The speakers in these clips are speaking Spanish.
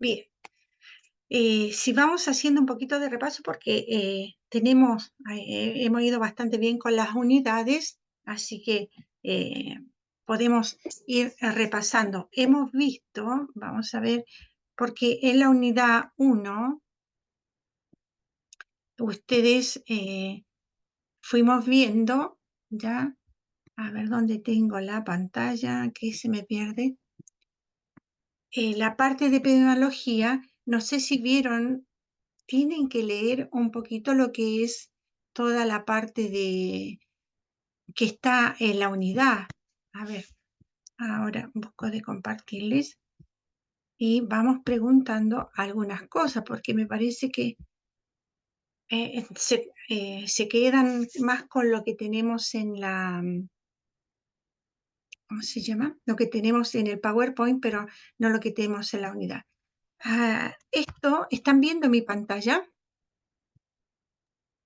Bien. Si vamos haciendo un poquito de repaso, porque hemos ido bastante bien con las unidades, así que podemos ir repasando. Hemos visto, vamos a ver, porque en la unidad 1, ustedes fuimos viendo, ya, a ver dónde tengo la pantalla, que se me pierde. La parte de epidemiología, no sé si vieron. Tienen que leer un poquito lo que es toda la parte que está en la unidad. A ver, ahora busco de compartirles y vamos preguntando algunas cosas, porque me parece que se quedan más con lo que tenemos en la, ¿cómo se llama? Lo que tenemos en el PowerPoint, pero no lo que tenemos en la unidad. Esto, ¿están viendo mi pantalla?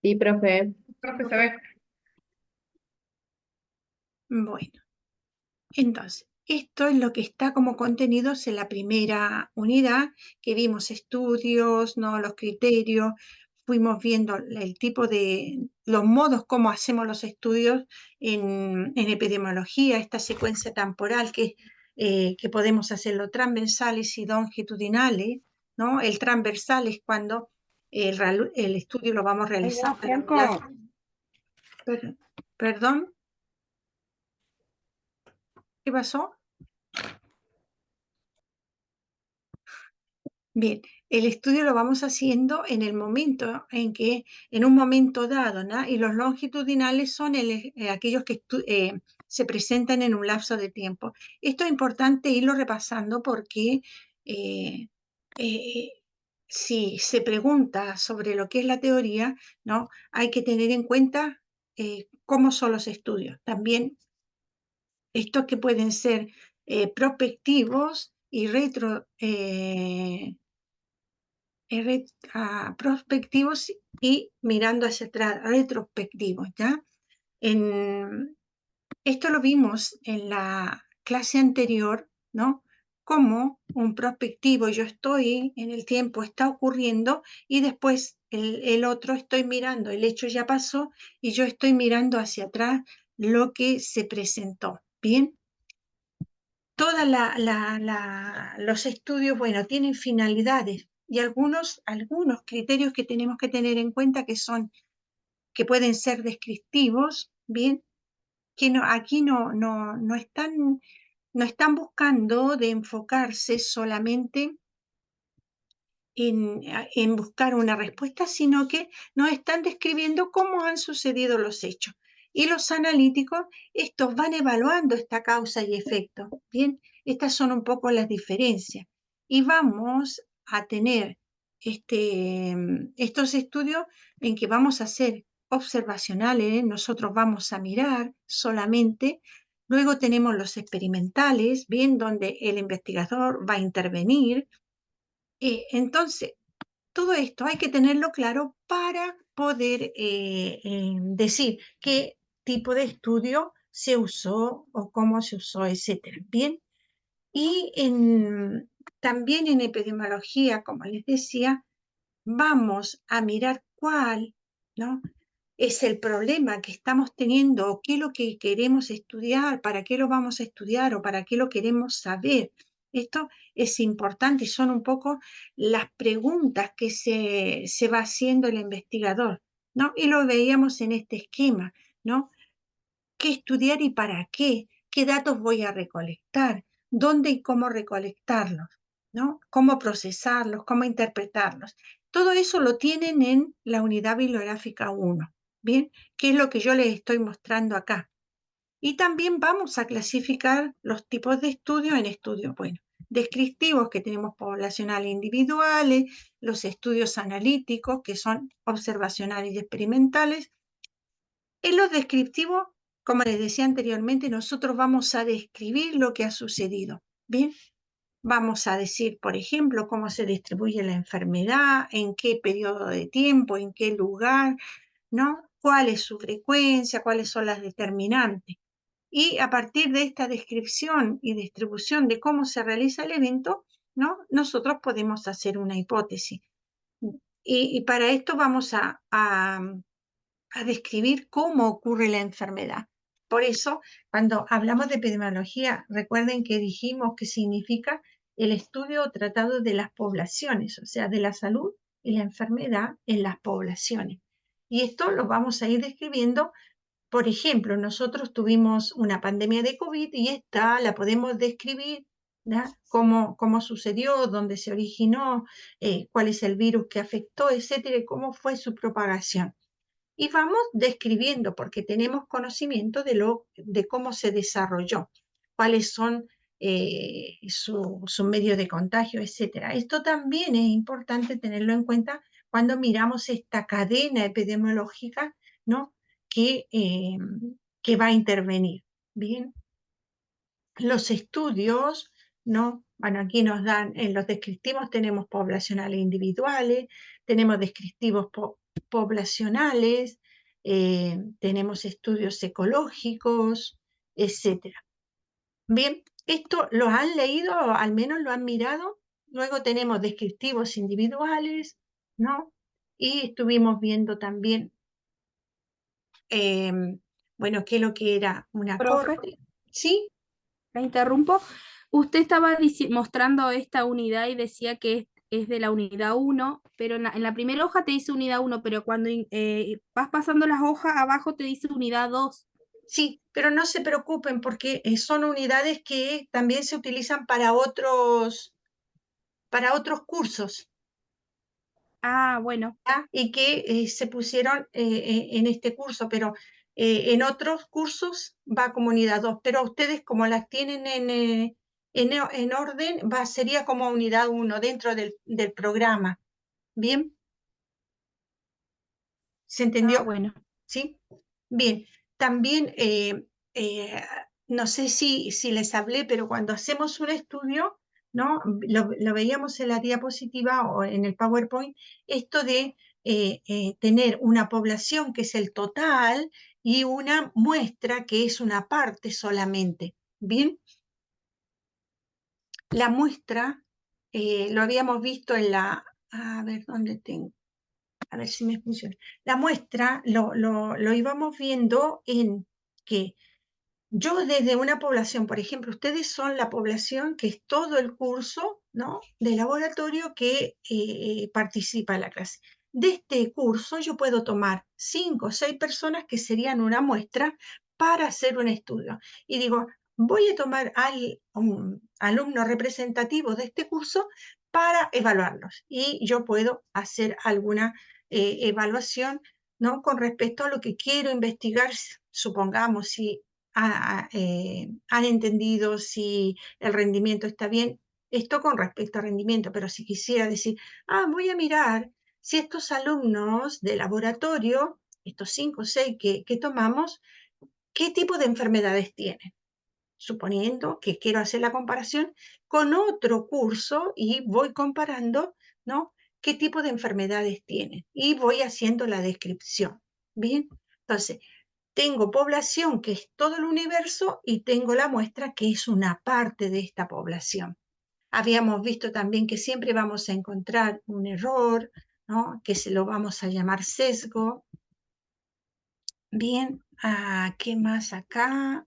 Sí, profe. Profesor, Bueno, entonces, esto es lo que está como contenidos en la primera unidad, que vimos estudios, ¿no? Los criterios, fuimos viendo el tipo de, los modos como hacemos los estudios en epidemiología, esta secuencia temporal que podemos hacerlo transversales y longitudinales, ¿no? El transversal es cuando el estudio lo vamos realizando. Franco. Perdón, ¿qué pasó? Bien, el estudio lo vamos haciendo en el momento en que, en un momento dado, ¿no? Y los longitudinales son aquellos que se presentan en un lapso de tiempo. Esto es importante irlo repasando porque eh, eh, si se pregunta sobre lo que es la teoría, ¿no? Hay que tener en cuenta cómo son los estudios. También estos que pueden ser prospectivos y prospectivos y mirando hacia atrás, retrospectivos, ¿ya? Esto lo vimos en la clase anterior, ¿no? Como un prospectivo, yo estoy en el tiempo, está ocurriendo, y después el otro estoy mirando, el hecho ya pasó, y yo estoy mirando hacia atrás lo que se presentó, ¿bien? Todos los estudios, bueno, tienen finalidades y algunos criterios que tenemos que tener en cuenta que pueden ser descriptivos, bien, que aquí no están buscando de enfocarse solamente en buscar una respuesta, sino que nos están describiendo cómo han sucedido los hechos. Y los analíticos, estos van evaluando esta causa y efecto. Bien, estas son un poco las diferencias. Y vamos a tener estos estudios en que vamos a hacer observacionales, nosotros vamos a mirar solamente. Luego tenemos los experimentales, bien, donde el investigador va a intervenir. Entonces, todo esto hay que tenerlo claro para poder decir qué tipo de estudio se usó o cómo se usó, etcétera. Bien, y también en epidemiología, como les decía, vamos a mirar cuál, ¿no? Es el problema que estamos teniendo o qué es lo que queremos estudiar, para qué lo vamos a estudiar o para qué lo queremos saber. Esto es importante y son un poco las preguntas que se va haciendo el investigador, ¿no? Y lo veíamos en este esquema, ¿no? ¿Qué estudiar y para qué? ¿Qué datos voy a recolectar? ¿Dónde y cómo recolectarlos? ¿No? ¿Cómo procesarlos? ¿Cómo interpretarlos? Todo eso lo tienen en la unidad bibliográfica 1, ¿bien? Que es lo que yo les estoy mostrando acá. Y también vamos a clasificar los tipos de estudios en estudios, bueno, descriptivos, que tenemos poblacionales individuales, los estudios analíticos, que son observacionales y experimentales. En los descriptivos, como les decía anteriormente, nosotros vamos a describir lo que ha sucedido, ¿bien? Vamos a decir, por ejemplo, cómo se distribuye la enfermedad, en qué periodo de tiempo, en qué lugar, ¿no? Cuál es su frecuencia, cuáles son las determinantes. Y a partir de esta descripción y distribución de cómo se realiza el evento, ¿no? Nosotros podemos hacer una hipótesis. Y para esto vamos a describir cómo ocurre la enfermedad. Por eso, cuando hablamos de epidemiología, recuerden que dijimos que significa el estudio o tratado de las poblaciones, o sea, de la salud y la enfermedad en las poblaciones. Y esto lo vamos a ir describiendo. Por ejemplo, nosotros tuvimos una pandemia de COVID y esta la podemos describir, ¿no? Cómo sucedió, dónde se originó, cuál es el virus que afectó, etcétera, y cómo fue su propagación. Y vamos describiendo, porque tenemos conocimiento de cómo se desarrolló, cuáles son su medio de contagio, etcétera. Esto también es importante tenerlo en cuenta cuando miramos esta cadena epidemiológica, ¿no? que va a intervenir. Bien, los estudios, ¿no? Bueno, aquí nos dan, en los descriptivos tenemos poblacionales individuales, tenemos descriptivos poblacionales, tenemos estudios ecológicos, etcétera. Bien, esto lo han leído, o al menos lo han mirado. Luego tenemos descriptivos individuales, ¿no? Y estuvimos viendo también, bueno, qué es lo que era una Profe, corte, ¿sí? la interrumpo. Usted estaba mostrando esta unidad y decía que es de la unidad uno, pero en la primera hoja te dice unidad uno, pero cuando vas pasando las hojas, abajo te dice unidad 2. Sí, pero no se preocupen porque son unidades que también se utilizan para otros cursos, Ah, bueno. ¿ya? Y que se pusieron en este curso, pero en otros cursos va como unidad 2, pero ustedes como las tienen en orden, sería como unidad 1 dentro del programa. ¿Bien? ¿Se Ah, entendió? bueno. ¿Sí? Bien, también, eh, no sé si les hablé, pero cuando hacemos un estudio, ¿no? Lo veíamos en la diapositiva o en el PowerPoint, esto de tener una población que es el total y una muestra que es una parte solamente. Bien, la muestra lo habíamos visto a ver, ¿dónde tengo? A ver si me funciona. La muestra lo íbamos viendo en que yo desde una población, por ejemplo, ustedes son la población que es todo el curso, ¿no? De laboratorio que participa en la clase. De este curso yo puedo tomar 5 o 6 personas que serían una muestra para hacer un estudio. Y digo, voy a tomar un alumno representativo de este curso para evaluarlos. Y yo puedo hacer alguna evaluación, ¿no? Con respecto a lo que quiero investigar, supongamos si han entendido si el rendimiento está bien. Esto con respecto al rendimiento, pero si quisiera decir, voy a mirar si estos alumnos de laboratorio, estos 5 o 6 que tomamos, qué tipo de enfermedades tienen, suponiendo que quiero hacer la comparación con otro curso y voy comparando, ¿no? ¿Qué tipo de enfermedades tienen? Y voy haciendo la descripción. Bien, entonces, tengo población que es todo el universo y tengo la muestra que es una parte de esta población. Habíamos visto también que siempre vamos a encontrar un error, ¿no? Que se lo vamos a llamar sesgo. Bien, ¿qué más acá?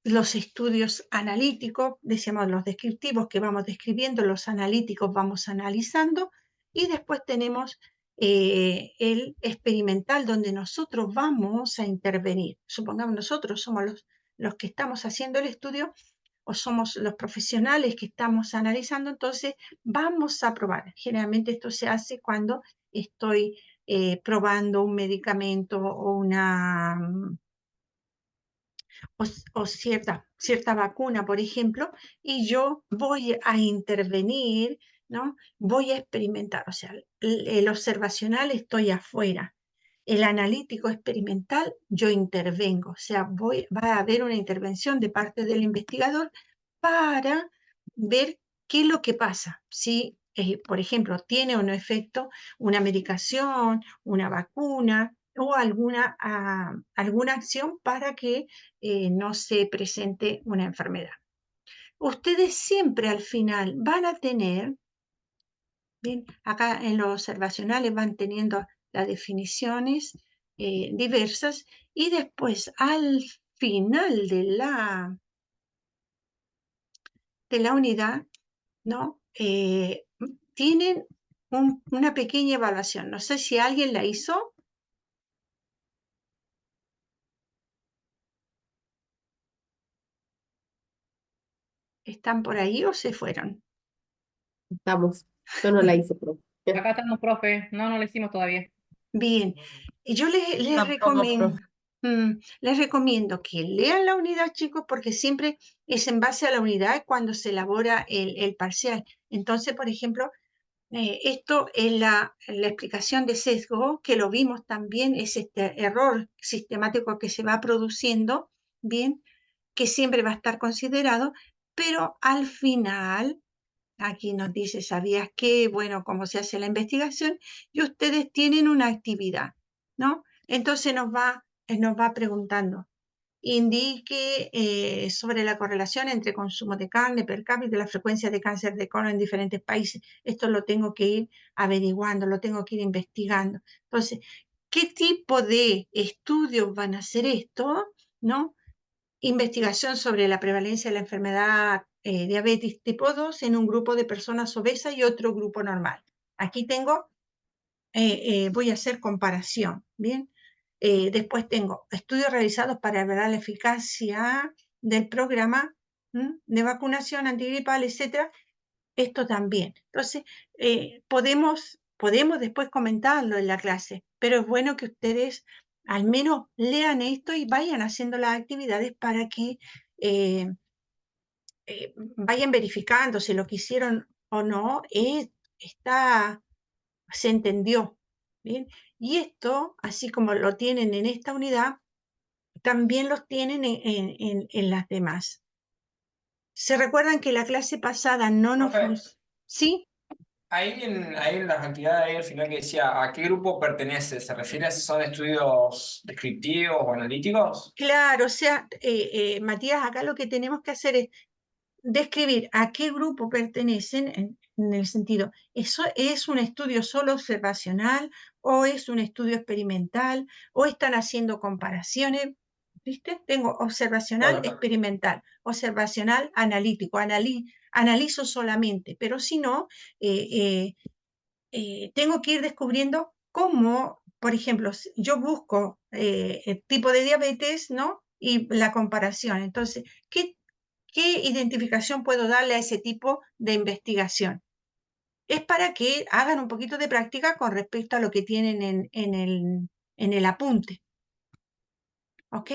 Los estudios analíticos, decíamos los descriptivos que vamos describiendo, los analíticos vamos analizando y después tenemos el experimental donde nosotros vamos a intervenir. Supongamos nosotros somos los que estamos haciendo el estudio o somos los profesionales que estamos analizando, entonces vamos a probar. Generalmente esto se hace cuando estoy probando un medicamento o o cierta vacuna, por ejemplo, y yo voy a intervenir, ¿no? Voy a experimentar, o sea, el observacional estoy afuera, el analítico experimental yo intervengo, o sea, va a haber una intervención de parte del investigador para ver qué es lo que pasa, si, por ejemplo, tiene o no efecto una medicación, una vacuna o alguna acción para que no se presente una enfermedad. ustedes siempre al final van a tener, bien, acá en los observacionales van teniendo las definiciones diversas y después al final de la unidad, ¿no? Tienen una pequeña evaluación. No sé si alguien la hizo. ¿Están por ahí o se fueron? Estamos. Yo no la hice, profe. Acá estamos, profe. No, no lo hicimos todavía. Bien, yo les recomiendo que lean la unidad, chicos, porque siempre es en base a la unidad cuando se elabora el parcial. Entonces, por ejemplo, esto es la explicación de sesgo, que lo vimos también, es este error sistemático que se va produciendo, bien, que siempre va a estar considerado, pero al final, aquí nos dice, ¿sabías qué? Bueno, cómo se hace la investigación, y ustedes tienen una actividad, ¿no? Entonces nos va preguntando, indique sobre la correlación entre consumo de carne per cápita y la frecuencia de cáncer de colon en diferentes países. Esto lo tengo que ir averiguando, lo tengo que ir investigando. Entonces, ¿qué tipo de estudios van a hacer esto? ¿No? Investigación sobre la prevalencia de la enfermedad diabetes tipo 2 en un grupo de personas obesas y otro grupo normal. Aquí tengo, voy a hacer comparación, ¿bien? Después tengo estudios realizados para evaluar la eficacia del programa de vacunación antigripal, etcétera. Esto también. Entonces, podemos después comentarlo en la clase, pero es bueno que ustedes al menos lean esto y vayan haciendo las actividades para que eh, vayan verificando si lo que hicieron o no se entendió. ¿Bien? Y esto, así como lo tienen en esta unidad, también los tienen en las demás. ¿Se recuerdan que la clase pasada no nos Profe, funcionó? ¿Sí? ahí en las actividades ahí al final que decía a qué grupo pertenece, ¿se refiere a si son estudios descriptivos o analíticos? Claro, o sea, Matías, acá lo que tenemos que hacer es describir a qué grupo pertenecen en el sentido, ¿eso es un estudio solo observacional o es un estudio experimental o están haciendo comparaciones? ¿Viste? Tengo observacional, Bueno, experimental, observacional, analítico, analizo solamente, pero si no, eh, tengo que ir descubriendo cómo, por ejemplo, yo busco el tipo de diabetes, ¿no? Y la comparación. Entonces, ¿qué identificación puedo darle a ese tipo de investigación? Es para que hagan un poquito de práctica con respecto a lo que tienen en el apunte. ¿Ok?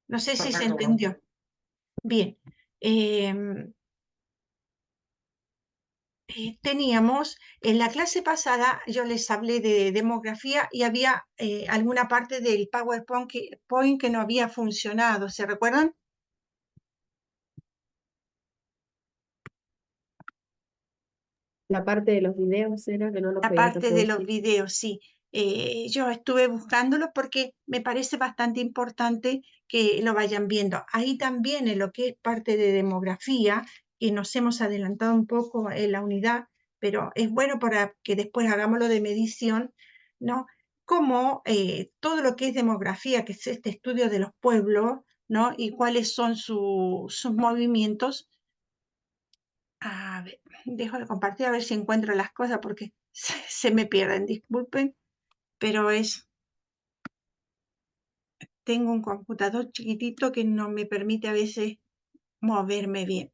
No sé si se perfecto, profe. entendió. Bien. em, teníamos, en la clase pasada yo les hablé de demografía y había alguna parte del PowerPoint que no había funcionado, ¿se recuerdan? La parte de los videos era que no lo La podía parte de los reproducir. videos, sí. Yo estuve buscándolos porque me parece bastante importante que lo vayan viendo. Ahí también en lo que es parte de demografía, y nos hemos adelantado un poco en la unidad, pero es bueno para que después hagamos lo de medición, ¿no? Como todo lo que es demografía, que es este estudio de los pueblos, ¿no? Y cuáles son sus movimientos. A ver, dejo de compartir a ver si encuentro las cosas porque se me pierden, disculpen, pero tengo un computador chiquitito que no me permite a veces moverme bien.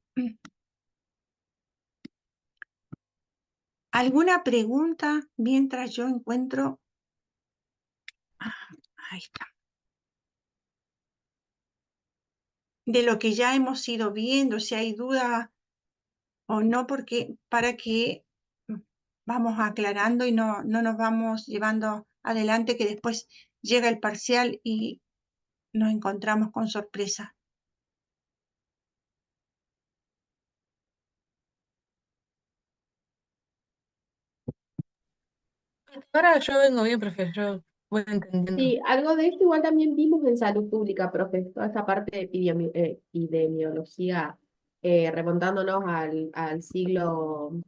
¿Alguna pregunta mientras yo encuentro? Ah, ahí está. De lo que ya hemos ido viendo, si hay duda o no, porque para que vamos aclarando y no nos vamos llevando adelante, que después llega el parcial y nos encontramos con sorpresa. Ahora yo vengo bien, profe. Yo voy entendiendo. Sí, algo de esto igual también vimos en salud pública, profe, toda esta parte de epidemiología, remontándonos al siglo,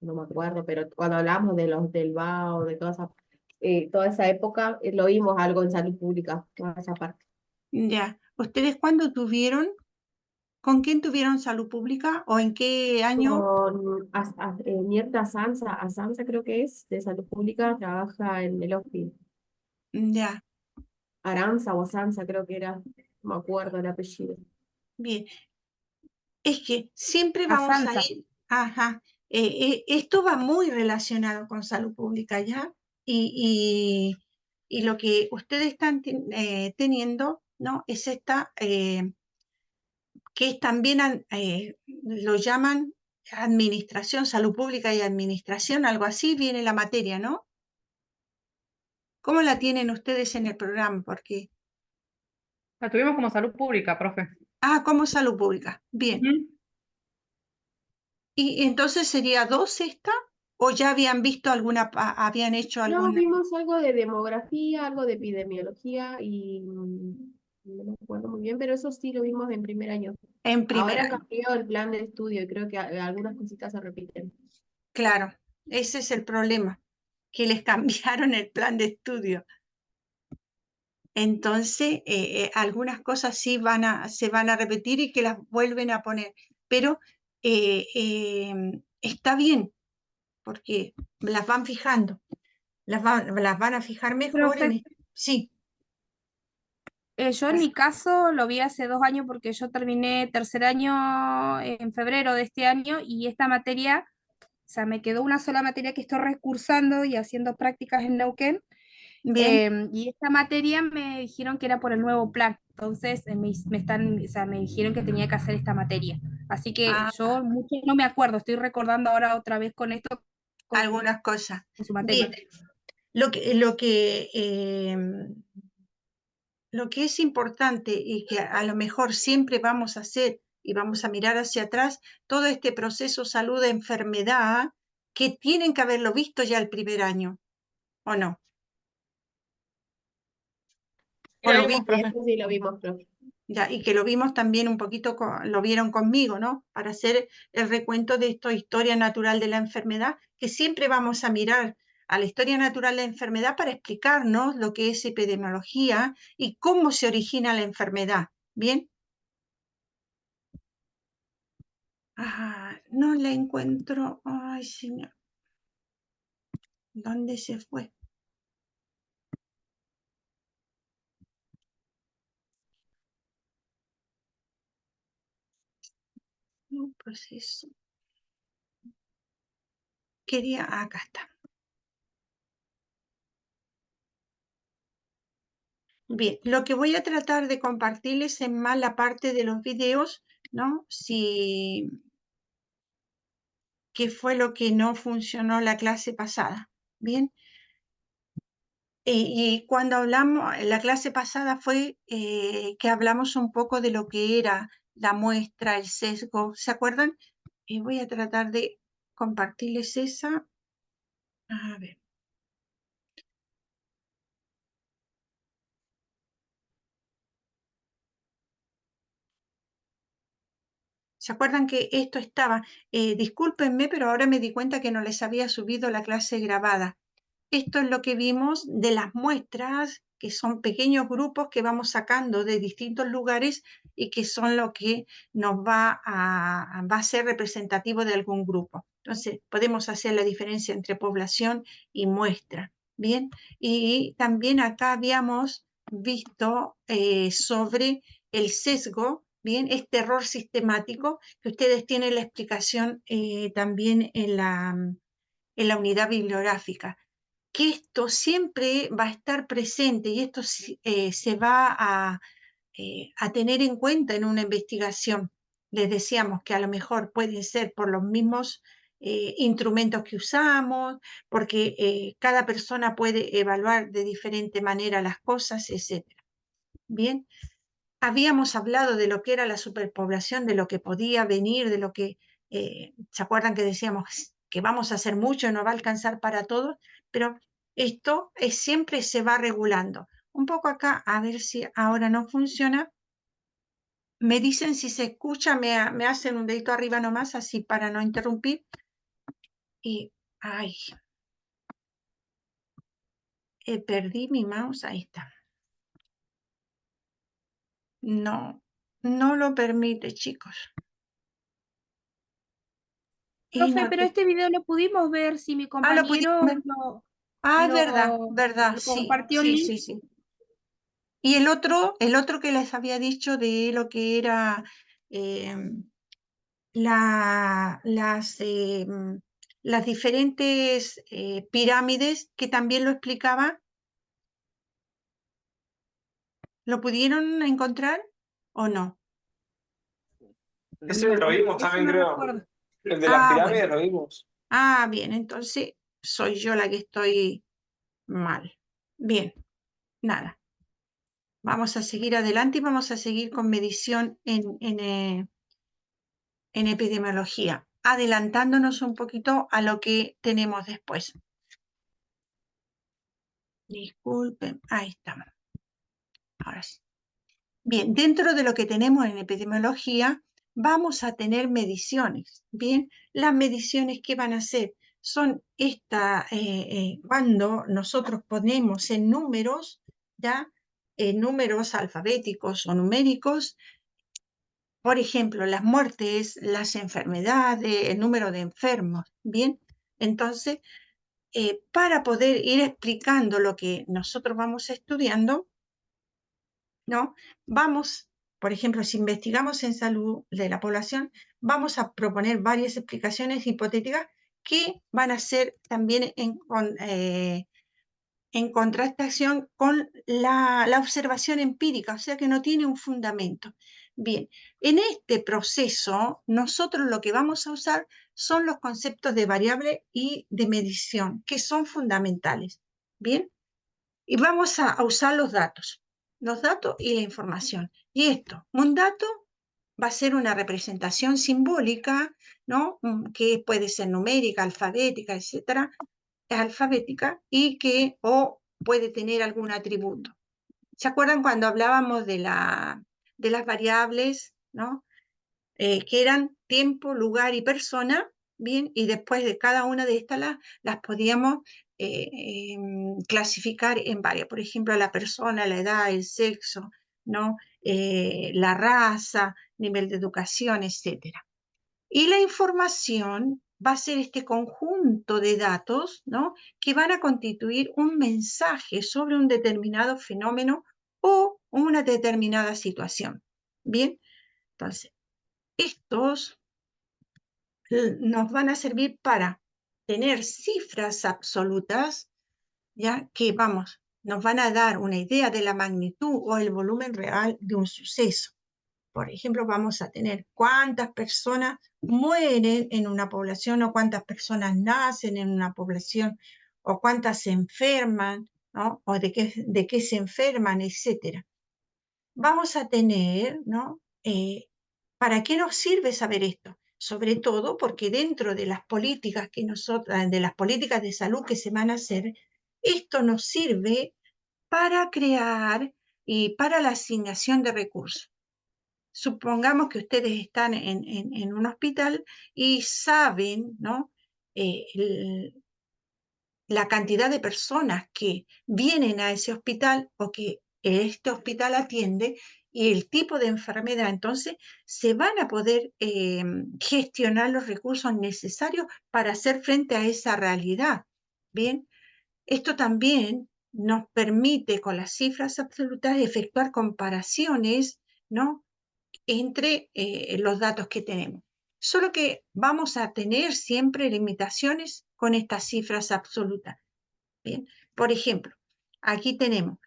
no me acuerdo, pero cuando hablamos de los del BAO, de toda esa época, lo vimos algo en salud pública, toda esa parte. Ya. ¿Ustedes cuándo tuvieron? ¿Con quién tuvieron salud pública o en qué año? Con Mirta Asanza creo que es, de salud pública, trabaja en el hospital. Ya, Aranza o Asanza creo que era, no me acuerdo el apellido. bien. Es que siempre A vamos a Sansa. ir, ajá, esto va muy relacionado con salud pública ya, y lo que ustedes están teniendo, ¿no? Es esta, que es también, lo llaman administración, salud pública y administración, algo así viene la materia, ¿no? ¿Cómo la tienen ustedes en el programa? Porque, La tuvimos como salud pública, profe. como salud pública, bien. Ujú. ¿Y entonces sería 2 esta? ¿O ya habían visto alguna, habían hecho No, alguna vimos algo de demografía, algo de epidemiología y no me acuerdo muy bien, pero eso sí lo vimos en primer año. en primer Ahora año? cambió el plan de estudio y creo que algunas cositas se repiten. Claro, ese es el problema, que les cambiaron el plan de estudio. Entonces, algunas cosas sí se van a repetir y que las vuelven a poner, pero está bien, porque las van fijando, las van a fijar mejor Profe, sí, yo en mi caso lo vi hace 2 años porque yo terminé tercer año en febrero de este año y esta materia, o sea, me quedó una sola materia que estoy recursando y haciendo prácticas en Neuquén. bien. Y esta materia me dijeron que era por el nuevo plan, entonces o sea, me dijeron que tenía que hacer esta materia. Así que Ah, yo mucho no me acuerdo, estoy recordando ahora otra vez con esto, con algunas cosas. su materia. Bien, lo que es importante y que a lo mejor siempre vamos a hacer y vamos a mirar hacia atrás, todo este proceso salud-enfermedad, que tienen que haberlo visto ya el primer año, ¿o no? Y ¿O la lo vimos, vi? Sí, profe. eso sí lo vimos, profe. Ya, y que lo vimos también un poquito, lo vieron conmigo, ¿no? Para hacer el recuento de esta historia natural de la enfermedad, que siempre vamos a mirar a la historia natural de la enfermedad para explicarnos lo que es epidemiología y cómo se origina la enfermedad. ¿Bien? No la encuentro. Ay, señor. ¿Dónde se fue? Un proceso. Quería, acá está. Bien, lo que voy a tratar de compartirles es más la parte de los videos, ¿no? Si, qué fue lo que no funcionó la clase pasada. Bien. Y cuando hablamos, la clase pasada fue que hablamos un poco de lo que era la muestra, el sesgo, ¿se acuerdan? Y voy a tratar de compartirles esa. A ver. ¿Se acuerdan que esto estaba? Discúlpenme, pero ahora me di cuenta que no les había subido la clase grabada. Esto es lo que vimos de las muestras, que son pequeños grupos que vamos sacando de distintos lugares y que son lo que nos va a ser representativo de algún grupo. Entonces, podemos hacer la diferencia entre población y muestra. Bien, y también acá habíamos visto sobre el sesgo, bien, este error sistemático, que ustedes tienen la explicación también en la unidad bibliográfica, que esto siempre va a estar presente y esto se va a tener en cuenta en una investigación. Les decíamos que a lo mejor pueden ser por los mismos instrumentos que usamos, porque cada persona puede evaluar de diferente manera las cosas, etc. Bien, habíamos hablado de lo que era la superpoblación, de lo que podía venir, de lo que, ¿se acuerdan que decíamos que vamos a hacer mucho, no va a alcanzar para todos? Pero esto siempre se va regulando. Un poco acá, a ver si ahora no funciona. Me dicen si se escucha, me hacen un dedito arriba nomás, así para no interrumpir. Y, ay, perdí mi mouse, ahí está. No, no lo permite, chicos. Y Profe, no pero este video lo pudimos ver si mi lo pudieron compañero ver. Ah, es verdad, lo, verdad, lo sí, compartió el link. sí. Y el otro que les había dicho de lo que era las diferentes pirámides, que también lo explicaba, ¿lo pudieron encontrar o no? Ese lo vimos Eso también, no creo. recuerdo. El de las Ah, pirámides bueno. lo vimos. Ah, bien, entonces soy yo la que estoy mal. Bien, nada. Vamos a seguir adelante y vamos a seguir con medición en epidemiología, adelantándonos un poquito a lo que tenemos después. Disculpen, ahí estamos. Ahora sí. Bien, dentro de lo que tenemos en epidemiología, vamos a tener mediciones. Bien, las mediciones que van a ser son cuando nosotros ponemos en números, ya, números alfabéticos o numéricos, por ejemplo, las muertes, las enfermedades, el número de enfermos. Bien, entonces, para poder ir explicando lo que nosotros vamos estudiando, ¿no? Vamos, por ejemplo, si investigamos en salud de la población, vamos a proponer varias explicaciones hipotéticas que van a ser también en contrastación con la observación empírica, o sea que no tiene un fundamento. Bien, en este proceso nosotros lo que vamos a usar son los conceptos de variable y de medición, que son fundamentales. Bien, y vamos a usar los datos y la información. Y esto, un dato va a ser una representación simbólica, ¿no? Que puede ser numérica, alfabética, etcétera, alfabética, y o puede tener algún atributo. ¿Se acuerdan cuando hablábamos de las variables, ¿no? Que eran tiempo, lugar y persona? Bien, y después de cada una de estas las podíamos clasificar en varias. Por ejemplo, la persona, la edad, el sexo, ¿no? La raza, nivel de educación, etcétera. Y la información va a ser este conjunto de datos, ¿no? Que van a constituir un mensaje sobre un determinado fenómeno o una determinada situación. Bien, entonces, estos nos van a servir para tener cifras absolutas, ya que nos van a dar una idea de la magnitud o el volumen real de un suceso. Por ejemplo, vamos a tener cuántas personas mueren en una población o cuántas personas nacen en una población o cuántas se enferman, ¿no? O de qué se enferman, etcétera. Vamos a tener, ¿no? ¿Para qué nos sirve saber esto? Sobre todo porque dentro de las políticas de las políticas de salud que se van a hacer, esto nos sirve para crear y para la asignación de recursos. Supongamos que ustedes están en un hospital y saben, ¿no? La cantidad de personas que vienen a ese hospital o que este hospital atiende y el tipo de enfermedad. Entonces, se van a poder gestionar los recursos necesarios para hacer frente a esa realidad. Bien, esto también nos permite con las cifras absolutas efectuar comparaciones, ¿no? Entre los datos que tenemos. Solo que vamos a tener siempre limitaciones con estas cifras absolutas. Bien, por ejemplo, aquí tenemos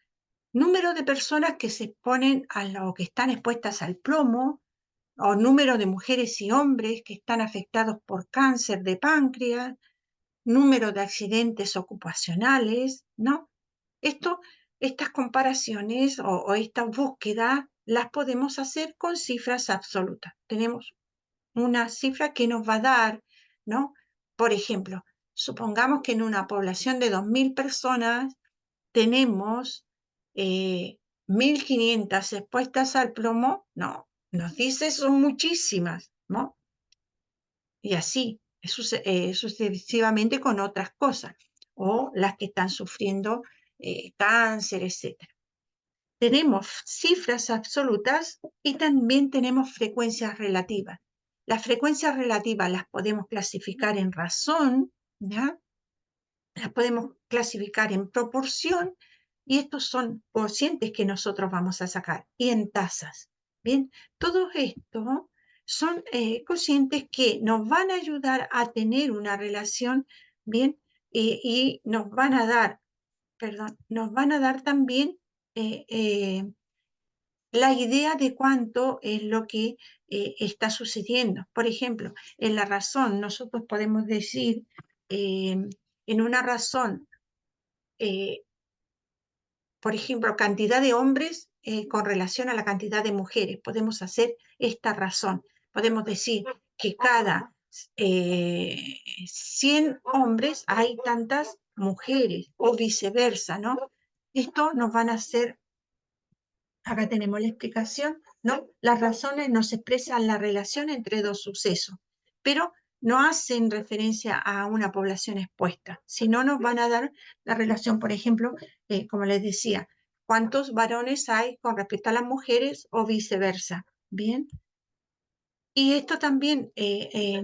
número de personas que se exponen a lo que están expuestas al plomo, o número de mujeres y hombres que están afectados por cáncer de páncreas, número de accidentes ocupacionales, ¿no? Estas comparaciones o esta búsqueda las podemos hacer con cifras absolutas. Tenemos una cifra que nos va a dar, ¿no? Por ejemplo, Supongamos que en una población de 2.000 personas tenemos 1.500 expuestas al plomo, no, nos dice son muchísimas, ¿no? Y así, sucesivamente con otras cosas, o las que están sufriendo cáncer, etc. Tenemos cifras absolutas y también tenemos frecuencias relativas. Las frecuencias relativas las podemos clasificar en razón, ¿ya? Las podemos clasificar en proporción, y estos son cocientes que nosotros vamos a sacar, y en tasas. Bien, todo esto son cocientes que nos van a ayudar a tener una relación, bien, y nos van a dar, perdón, nos van a dar también la idea de cuánto es lo que está sucediendo. Por ejemplo, en la razón nosotros podemos decir, en una razón, por ejemplo, cantidad de hombres con relación a la cantidad de mujeres. Podemos hacer esta razón. Podemos decir que cada 100 hombres hay tantas mujeres, o viceversa, ¿no? Esto nos van a hacer, acá tenemos la explicación, ¿no? Las razones nos expresan la relación entre dos sucesos, pero no hacen referencia a una población expuesta, sino nos van a dar la relación, por ejemplo, como les decía, cuántos varones hay con respecto a las mujeres o viceversa, ¿bien? Y esto también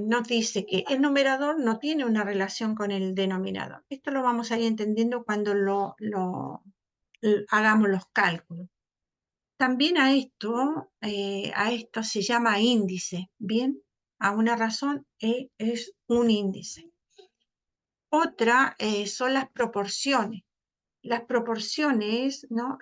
nos dice que el numerador no tiene una relación con el denominador. Esto lo vamos a ir entendiendo cuando hagamos los cálculos. También a esto se llama índice, ¿bien? A una razón es un índice. Otra son las proporciones. Las proporciones, ¿no?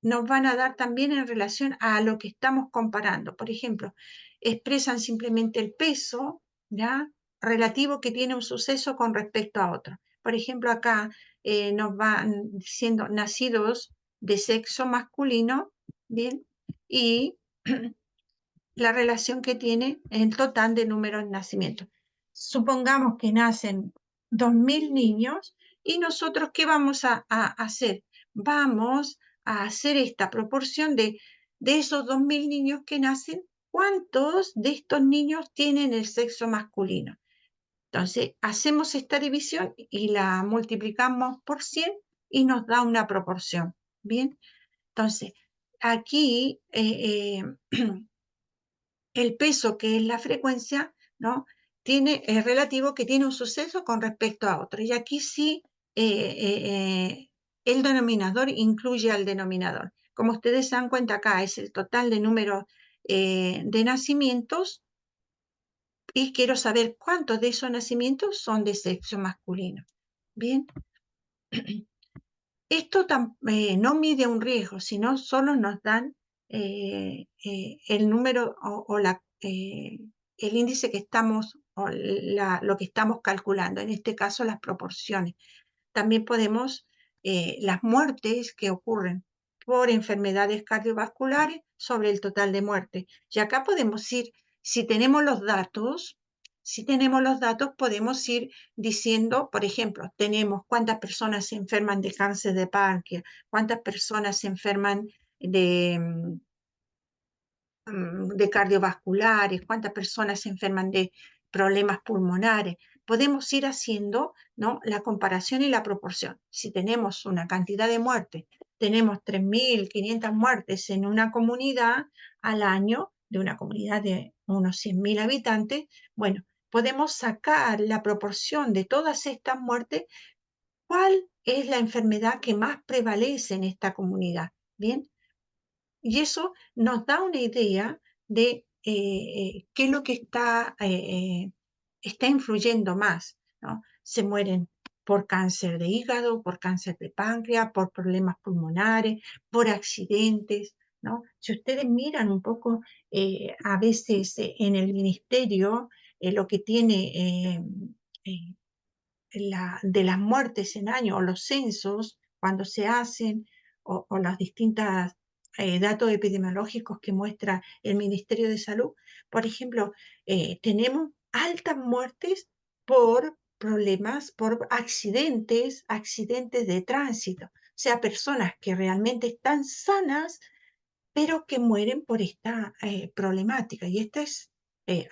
Nos van a dar también en relación a lo que estamos comparando. Por ejemplo, expresan simplemente el peso, ¿ya? Relativo que tiene un suceso con respecto a otro. Por ejemplo, acá nos van diciendo nacidos de sexo masculino, ¿bien? Y la relación que tiene el total de números de nacimientos. Supongamos que nacen 2.000 niños, y nosotros, ¿qué vamos a hacer? Vamos a hacer esta proporción de esos 2.000 niños que nacen, ¿cuántos de estos niños tienen el sexo masculino? Entonces, hacemos esta división y la multiplicamos por 100 y nos da una proporción. Bien, entonces, aquí el peso, que es la frecuencia, ¿no? Es relativo, que tiene un suceso con respecto a otro. Y aquí sí el denominador incluye al denominador. Como ustedes se dan cuenta, acá es el total de números de nacimientos, y quiero saber cuántos de esos nacimientos son de sexo masculino. Bien. Esto no mide un riesgo, sino solo nos dan el número o el índice que estamos, o lo que estamos calculando, en este caso las proporciones. También podemos, las muertes que ocurren por enfermedades cardiovasculares sobre el total de muertes. Y acá podemos ir, si tenemos los datos, podemos ir diciendo, por ejemplo, tenemos cuántas personas se enferman de cáncer de páncreas, cuántas personas se enferman de cardiovasculares, cuántas personas se enferman de problemas pulmonares. Podemos ir haciendo, ¿no?, la comparación y la proporción. Si tenemos una cantidad de muertes, tenemos 3.500 muertes en una comunidad al año, de una comunidad de unos 100.000 habitantes, bueno, podemos sacar la proporción de todas estas muertes, cuál es la enfermedad que más prevalece en esta comunidad. Bien, y eso nos da una idea de qué es lo que está influyendo más, ¿no? Se mueren por cáncer de hígado, por cáncer de páncreas, por problemas pulmonares, por accidentes, ¿no? Si ustedes miran un poco, a veces en el ministerio, lo que tiene eh, de las muertes en año, o los censos, cuando se hacen, o los distintos datos epidemiológicos que muestra el Ministerio de Salud, por ejemplo, tenemos altas muertes por problemas, por accidentes de tránsito. O sea, personas que realmente están sanas, pero que mueren por esta problemática. Y esto es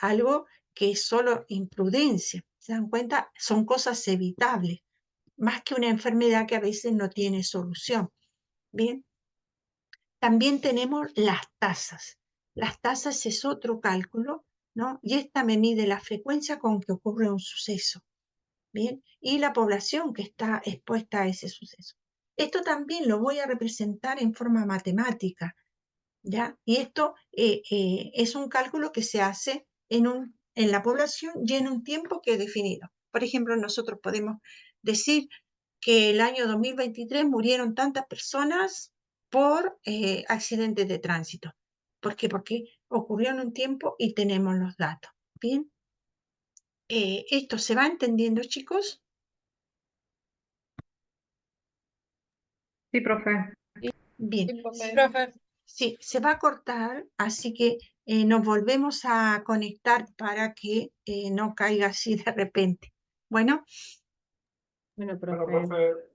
algo que es solo imprudencia. ¿Se dan cuenta? Son cosas evitables, más que una enfermedad que a veces no tiene solución. Bien. También tenemos las tasas. Las tasas es otro cálculo, ¿no? Y esta me mide la frecuencia con que ocurre un suceso, ¿bien? Y la población que está expuesta a ese suceso. Esto también lo voy a representar en forma matemática, ¿ya? Y esto es un cálculo que se hace en la población y en un tiempo que he definido. Por ejemplo, nosotros podemos decir que el año 2023 murieron tantas personas por accidentes de tránsito. ¿Por qué? Porque ocurrió en un tiempo y tenemos los datos. ¿Bien? ¿Esto se va entendiendo, chicos? Sí, profe. Bien. Profe. Sí, se va a cortar, así que nos volvemos a conectar para que no caiga así de repente. Bueno. Bueno, Bueno, profe. profe.